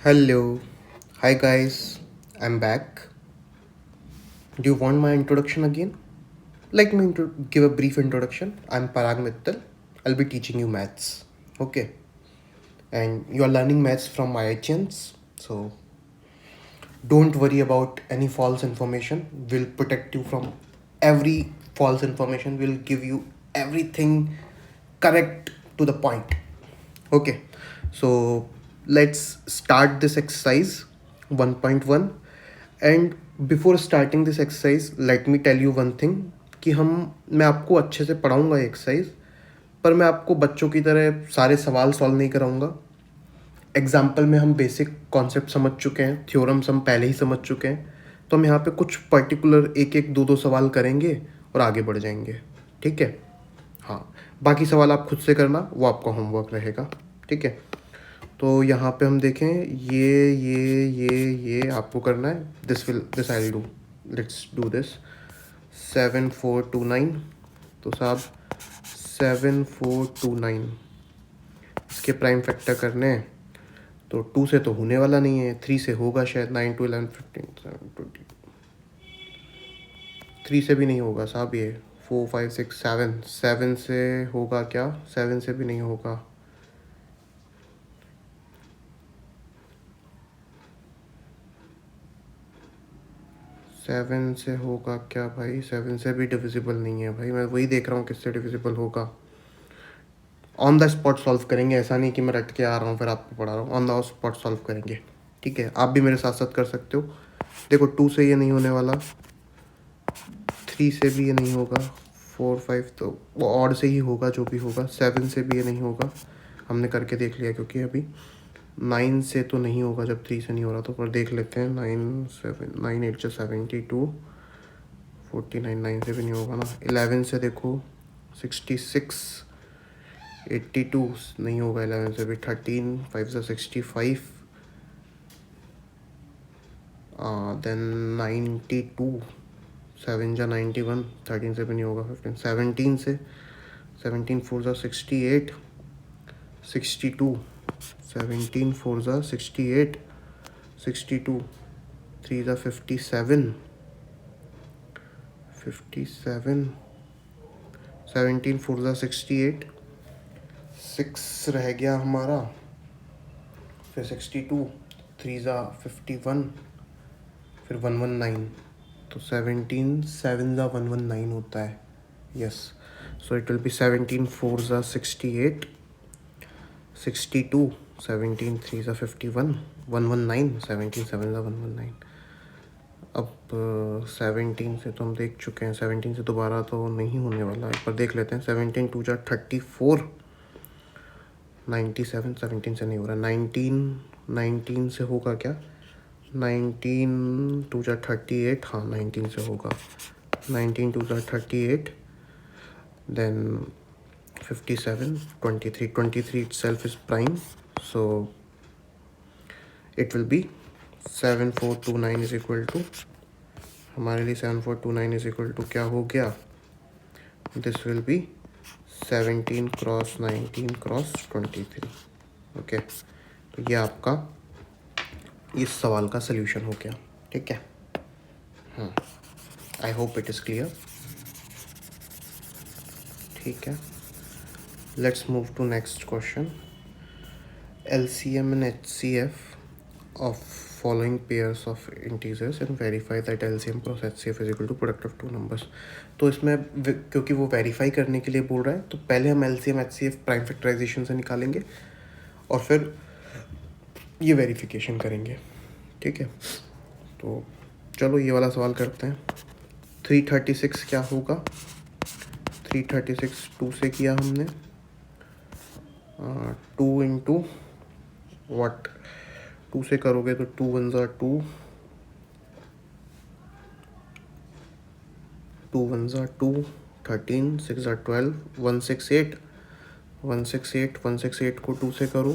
Hello. Hi guys. I'm back. Do you want my introduction again? Let me give a brief introduction. I'm Parag Mittal. I'll be teaching you maths. Okay. And you are learning maths from my IHNs. So don't worry about any false information. We'll protect you from every false information. We'll give you everything correct to the point. Okay, so let's start this exercise 1.1. And before starting this exercise, let me tell you one thing कि हम मैं आपको अच्छे से पढ़ाऊंगा exercise, पर मैं आपको बच्चों की तरह सारे सवाल सॉल्व नहीं कराऊंगा. एग्जाम्पल में हम बेसिक कॉन्सेप्ट समझ चुके हैं, थ्योरम्स हम पहले ही समझ चुके हैं, तो हम यहाँ पे कुछ पर्टिकुलर एक एक दो दो सवाल करेंगे और आगे बढ़ जाएंगे. ठीक है. हाँ, बाकी सवाल आप खुद से करना, वो आपका होमवर्क रहेगा. ठीक है. तो यहाँ पे हम देखें, ये आपको करना है. This I will do. Let's do this. 7429. तो साहब 7429 इसके प्राइम फैक्टर करने हैं. तो 2 से तो होने वाला नहीं है, 3 से होगा शायद. 9 2 11 15 7 20. 3 से भी नहीं होगा साहब. ये 4 5 6 7 7 से होगा क्या? 7 से भी नहीं होगा. 7 से होगा क्या भाई? 7 से भी डिविजिबल नहीं है भाई. मैं वही देख रहा हूँ किससे डिविजिबल होगा. ऑन द स्पॉट सॉल्व करेंगे, ऐसा नहीं कि मैं रट के आ रहा हूँ फिर आपको पढ़ा रहा हूँ. ऑन द स्पॉट सॉल्व करेंगे. ठीक है. आप भी मेरे साथ साथ कर सकते हो. देखो 2 से ये नहीं होने वाला, 3 से भी ये नहीं होगा, 4 5 तो वो ऑड से ही होगा जो भी होगा. 7 से भी ये नहीं होगा, हमने करके देख लिया. क्योंकि अभी 9 से तो नहीं होगा जब 3 से नहीं हो रहा, तो पर देख लेते हैं. 9 8 72 49. 9 से भी नहीं होगा ना. 11 से देखो 66 82 नहीं होगा. 11 से भी 13 5 से 65. देन 92 7 जा 91. 13 से भी नहीं होगा. 15 17 से 17 4 जा 68 62. 17 4 जा 68 62. 3 जा 57 57. 17 4 जा 68. 6 रह गया हमारा, फिर 62. 3 जा 51, फिर 119. तो 17 7 जा 119 होता है. Yes. So it will be 17 4 जा 68 62. 17 3 जा 51 119. 17 7 जा 119. अब 17 से तो हम देख चुके हैं. 17 से दोबारा तो नहीं होने वाला, एक बार देख लेते हैं. 17 2 जा 34 97. 17 से नहीं हो रहा. 19 से होगा क्या? 19 2 जा 38. हाँ 19 से होगा. 19 2 जा 38. Then 57 23 itself is prime, so it will be 7429 is equal to, हमारे लिए 7429 is equal to क्या हो गया? This will be 17 cross 19 cross 23. Okay. तो ये आपका इस सवाल का सल्यूशन हो गया. ठीक है. हाँ, I hope it is clear. ठीक है. Let's move to next question. LCM and HCF of following pairs of integers and verify that LCM plus HCF is equal to product of two numbers. तो इसमें क्योंकि वो verify करने के लिए बोल रहा है, तो पहले हम LCM HCF प्राइम फैक्टराइजेशन से निकालेंगे और फिर ये वेरिफिकेशन करेंगे. ठीक है. तो चलो ये वाला सवाल करते हैं. 336 क्या होगा? 336 2 से किया हमने. 2 इंटू वट? 2 से करोगे तो 2 1 ज़ा 2, 2 1 ज़ा 2, 13 6 ज़ा 12, 168. 168 को 2 से करो,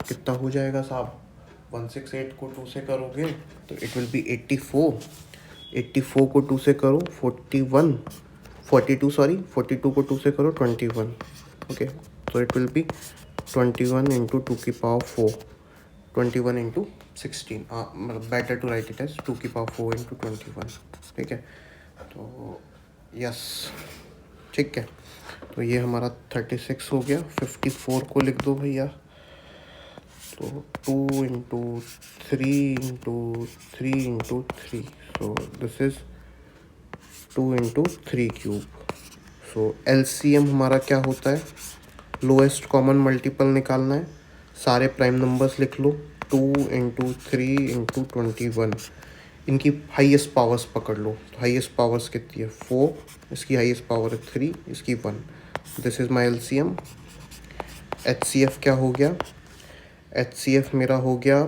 कितना हो जाएगा साहब? 168 को 2 से करोगे तो इट विल बी 84. 84 को 2 से करो 41, 42 सॉरी. 42 को 2 से करो 21. ओके. तो इट विल बी 21 इंटू 2 की पावर 4. 21 इंटू 16, मतलब better to write it as 2 की पावर 4 इंटू 21, ठीक है। तो यस, ठीक है, तो ये हमारा 36 हो गया। 54 को लिख दो भैया, तो 2 into 3 into 3 into 3, so this is 2 into 3 cube. So LCM हमारा क्या होता है, लोएस्ट कॉमन मल्टीपल निकालना है, सारे प्राइम नंबर्स लिख लो, 2 इंटू 3 इंटू 21, इनकी हाईएस्ट पावर्स पकड़ लो। तो हाईएस्ट पावर्स कितनी है, 4, इसकी हाईएस्ट पावर है 3, इसकी 1। This is my LCM. HCF क्या हो गया, एचसीएफ मेरा हो गया,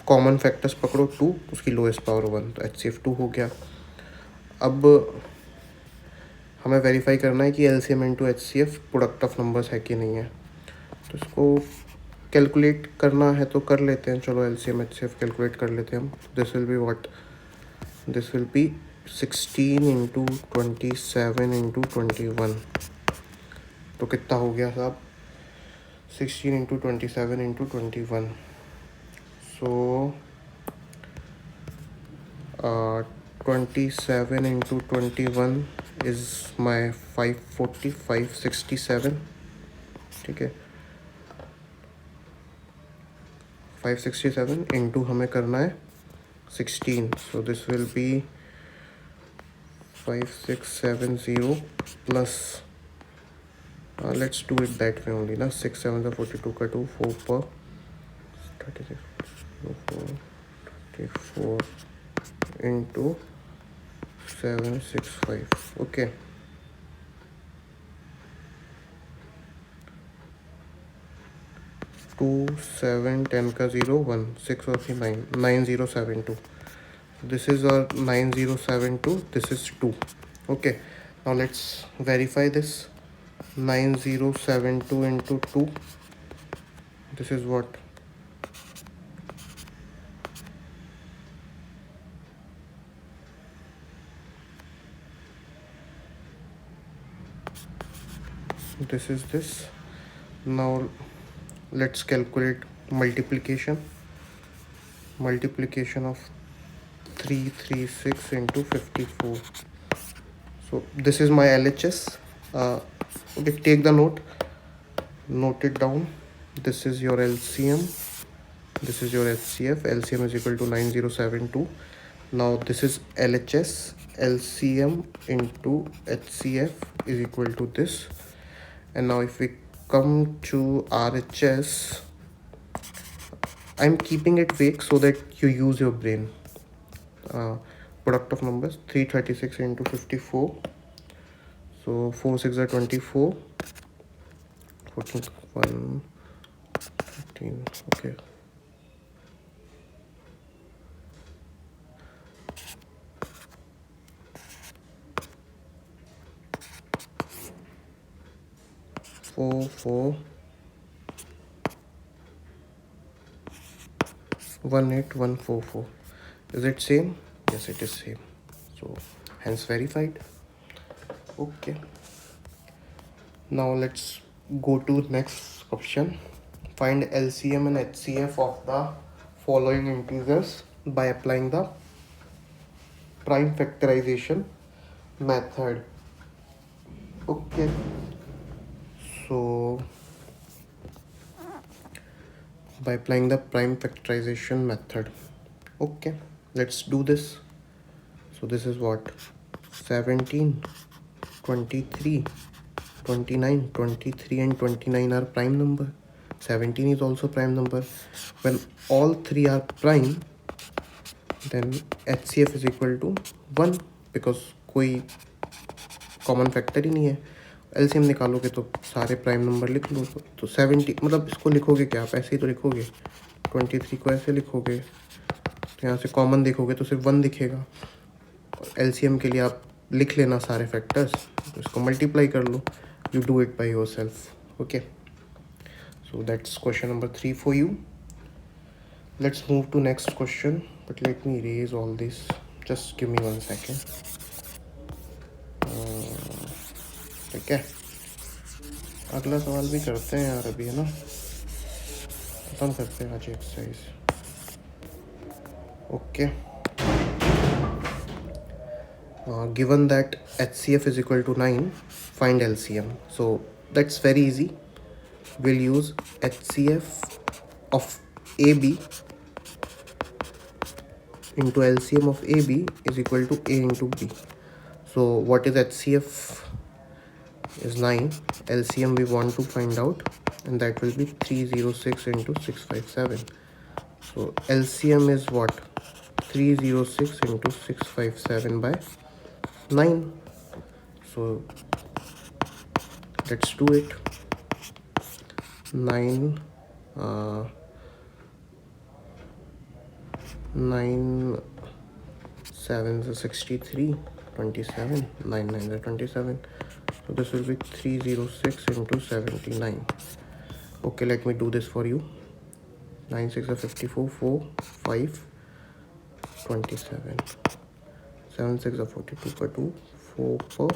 कॉमन फैक्टर्स पकड़ो 2, उसकी लोएस्ट पावर 1, तो एचसीएफ 2 हो गया। अब हमें वेरीफाई करना है कि LCM into HCF product of numbers है कि नहीं है। तो इसको कैलकुलेट करना है तो कर लेते हैं, चलो एलसीएम एचसीएफ कैलकुलेट कर लेते हैं हम। This will be what, this will be 16 into 27 into 21, तो कितना हो गया साहब, 16 into 27 into 21, so 27 into 21 is my 540, 567, ठीक है। 567 इंटू हमें करना है 16, so this will be 5670 plus, let's do it that way only ना, 6 7 42 का 2, 4 पर 36, 4 इंटू 765, ओके। 2 7 10 का 0 1 6 और 3 9, 9072, this is our 9072, this is 2, okay। Now let's verify this, 9072 into 2, this is what, this is this। Now let's calculate multiplication of 336 into 54, so this is my LHS, okay, take the note it down, this is your LCM, this is your HCF, LCM is equal to 9072, now this is LHS, LCM into HCF is equal to this, and now if we come to RHS, I'm keeping it vague so that you use your brain. Product of numbers, 336 into 54, so 4 6 are 24, 14 1 15, okay, four 18144, is it same? Yes, it is same, so hence verified, okay। Now let's go to next option, find LCM and HCF of the following integers by applying the prime factorization method, okay। So by applying the prime factorization method, okay, let's do this। So this is what, 17 23 29 23 and 29 are prime number, 17 is also prime number, when all three are prime then HCF is equal to 1 because कोई common factor ही नहीं है। LCM निकालोगे तो सारे prime number लिख लो, तो 70, मतलब इसको लिखोगे क्या, आप ऐसे ही तो लिखोगे, 23 को ऐसे लिखोगे, तो यहाँ से कॉमन देखोगे तो सिर्फ 1 दिखेगा। एलसीएम के लिए आप लिख लेना सारे फैक्टर्स, तो इसको मल्टीप्लाई कर लो, you do it by yourself, okay। So that's question number 3 for you। Let's move to next question, but let me erase all this, just give me 1 second, ठीक है। अगला सवाल भी करते हैं यार अभी, है ना, खत्म करते हैं आज exercise. Okay. Given that HCF is equal to 9, find LCM. So that's very easy. We'll use HCF of AB into LCM of AB is equal to A into B. So what is HCF is 9. LCM we want to find out, and that will be 306 into 657. So LCM is what? 306 into 657 by 9. So let's do it. 9 9 7s are 63, 27, 9 9s are 27. So this will be 306 into 79. Okay, let me do this for you. 9 6 are 54, 4 5 27, 7 6 are 42 per 2, 4 per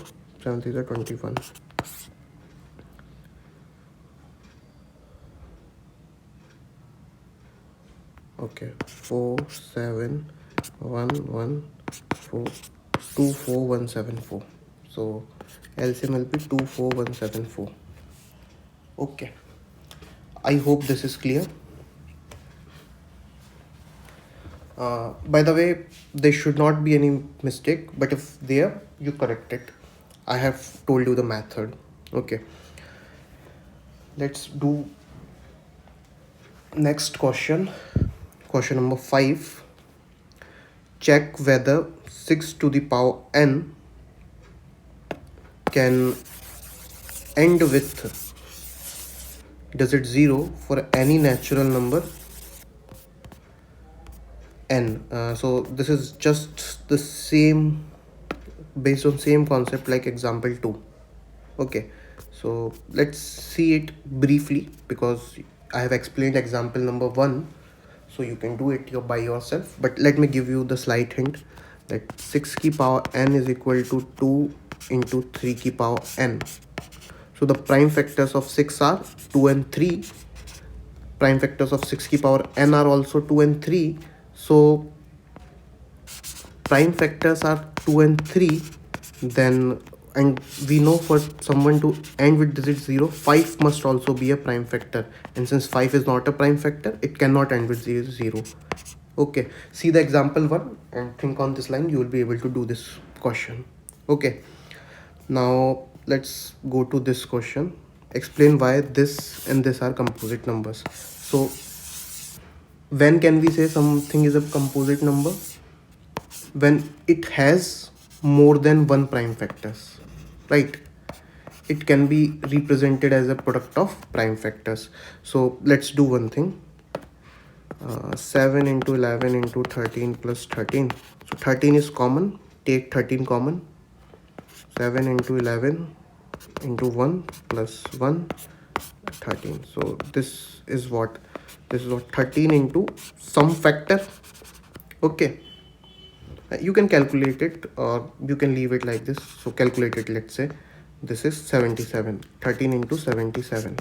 7 6 are 21. Okay, 4 7 1 1 4 2 4 1 7 4. So LCM will be 24174. Okay, I hope this is clear. By the way, there should not be any mistake, but if there, you correct it. I have told you the method. Okay, let's do next question. Question number 5. Check whether 6 to the power n can end with digit 0 for any natural number n. So this is just the same, based on same concept like example 2. Okay, so let's see it briefly because I have explained example number 1, so you can do it by yourself, but let me give you the slight hint that 6 की power n is equal to 2 into 3 की power n. So the prime factors of 6 are 2 and 3. Prime factors of 6 की power n are also 2 and 3. So prime factors are 2 and 3. Then, and we know for someone to end with digit 0, 5 must also be a prime factor. And since 5 is not a prime factor, it cannot end with 0. Okay, see the example 1 and think on this line. You will be able to do this question. Okay, now let's go to this question. Explain why this and this are composite numbers. So when can we say something is a composite number? When it has more than one prime factors, right? It can be represented as a product of prime factors. So let's do one thing. 7 into 11 into 13 plus 13. So 13 is common. Take 13 common. 7 into 11 into 1 plus 1, 13. So this is what 13 into some factor. Okay, you can calculate it or you can leave it like this. So calculate it. Let's say this is 77, 13 into 77.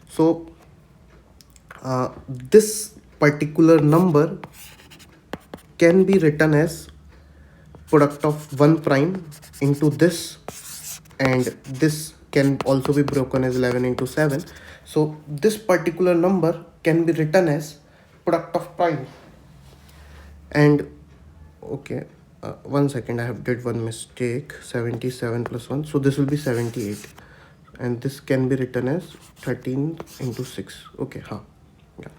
So this particular number can be written as product of 1 prime into this, and this can also be broken as 11 into 7. So this particular number can be written as product of prime. And okay, 1 second, I have did one mistake. 77 plus 1, so this will be 78, and this can be written as 13 into 6. Okay, yeah.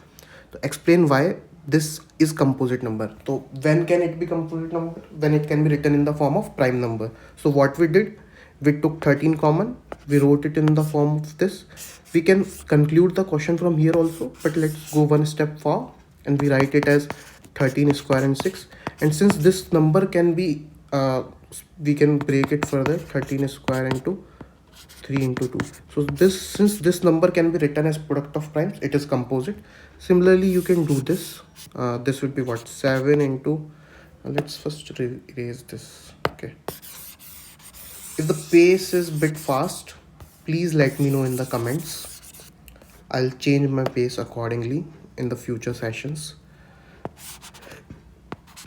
So explain why this is composite number. So when can it be composite number? When it can be written in the form of prime number. So what we did, we took 13 common, we wrote it in the form of this. We can conclude the question from here also, but let's go one step far and we write it as 13 square and 6. And since this number can be we can break it further, 13 square into 3 into 2. So this, since this number can be written as product of primes, it is composite. Similarly, you can do this. This would be what, 7 into let's first erase this. Okay, if the pace is bit fast, please let me know in the comments. I'll change my pace accordingly. in the future sessions.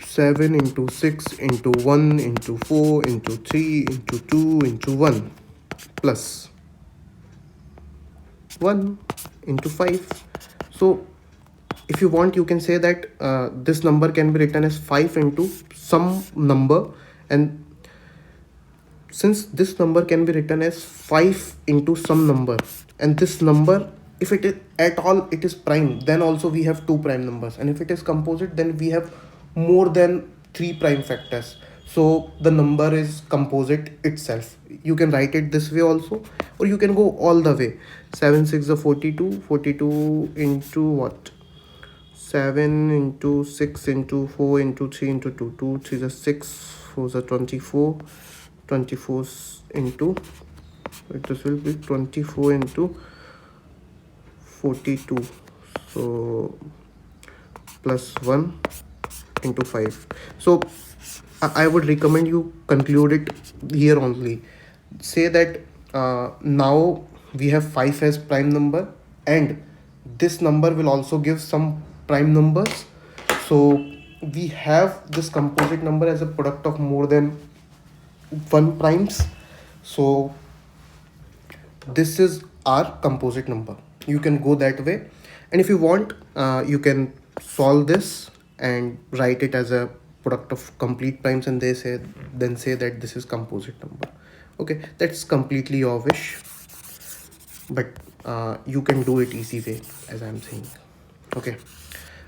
7 into 6 into 1 into 4 into 3 into 2 into 1 plus 1 into 5. So if you want, you can say that this number can be written as 5 into some number, and since this number can be written as 5 into some number, and this number, if it is at all it is prime, then also we have two prime numbers, and if it is composite, then we have more than three prime factors. So the number is composite itself. You can write it this way also, or you can go all the way. 7 6 is 42. 42 into what? 7 into 6 into 4 into 3 into 2. 2 3 is 6. 4 is 24. 24 into, this will be 24 into 42. So plus 1 into 5. So I would recommend you conclude it here only. Say that now we have 5 as prime number, and this number will also give some prime numbers. So we have this composite number as a product of more than 1 primes. So this is our composite number. You can go that way, and if you want, you can solve this and write it as a product of complete primes, and then say that this is composite number. Okay, that's completely your wish, but you can do it easy way, as I'm saying. Okay,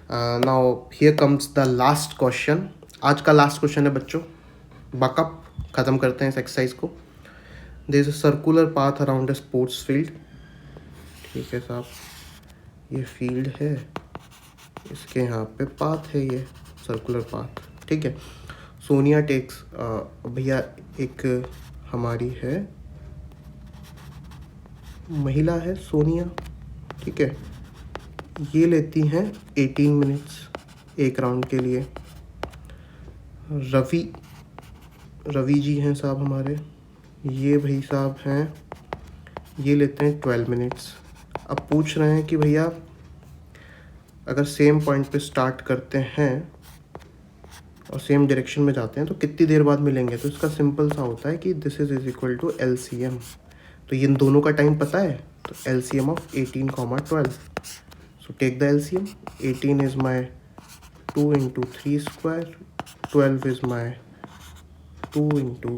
now here comes the last question. आज का last question है बच्चों, backup ख़त्म करते हैं इस exercise को. There is a circular path around a sports field. ठीक है साहब, ये फील्ड है, इसके यहाँ पे पाथ है, ये सर्कुलर पाथ. ठीक है. सोनिया टेक्स, भैया एक हमारी है, महिला है सोनिया. ठीक है, ये लेती हैं 18 मिनट्स एक राउंड के लिए. रवि जी हैं साहब हमारे, ये भाई साहब हैं, ये लेते हैं 12 मिनट्स. अब पूछ रहे हैं कि भैया अगर सेम पॉइंट पे स्टार्ट करते हैं और सेम डायरेक्शन में जाते हैं तो कितनी देर बाद मिलेंगे. तो इसका सिंपल सा होता है कि this is equal to LCM. तो इन दोनों का टाइम पता है, तो LCM of 18, 12. So take the LCM. 18 is my 2 into 3 square. 12 is my 2 into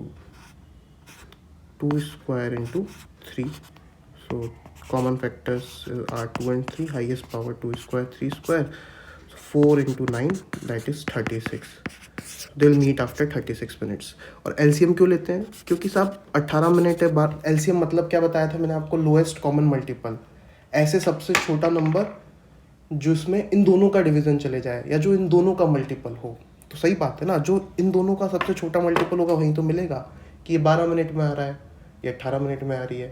2 square into 3. So common factors are 2 and 3. Highest power 2 square, 3 square. So 4 into 9, that is 36. They'll meet after 36 minutes. और LCM क्यों लेते हैं? क्योंकि साहब 18 minute है बार. LCM मतलब क्या बताया था मैंने आपको? Lowest common multiple. ऐसे सबसे छोटा नंबर जिसमें इन दोनों का डिवीजन चले जाए, या जो इन दोनों का मल्टीपल हो. तो सही बात है ना, जो इन दोनों का सबसे छोटा मल्टीपल होगा वहीं तो मिलेगा. कि ये 12 मिनट में आ रहा है, ये 18 मिनट में आ रही है,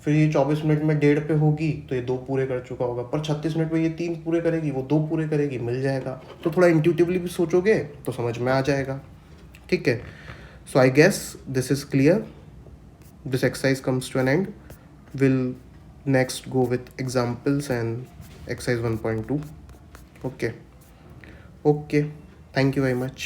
फिर ये 24 मिनट में 1.5 पे होगी तो ये 2 पूरे कर चुका होगा, पर 36 मिनट में ये 3 पूरे करेगी, वो 2 पूरे करेगी, मिल जाएगा. तो थोड़ा इंट्यूटिवली भी सोचोगे तो समझ में आ जाएगा. ठीक है. So I guess this is clear. This exercise comes to an end. Will next go with examples and exercise 1.2. Okay. Thank you very much.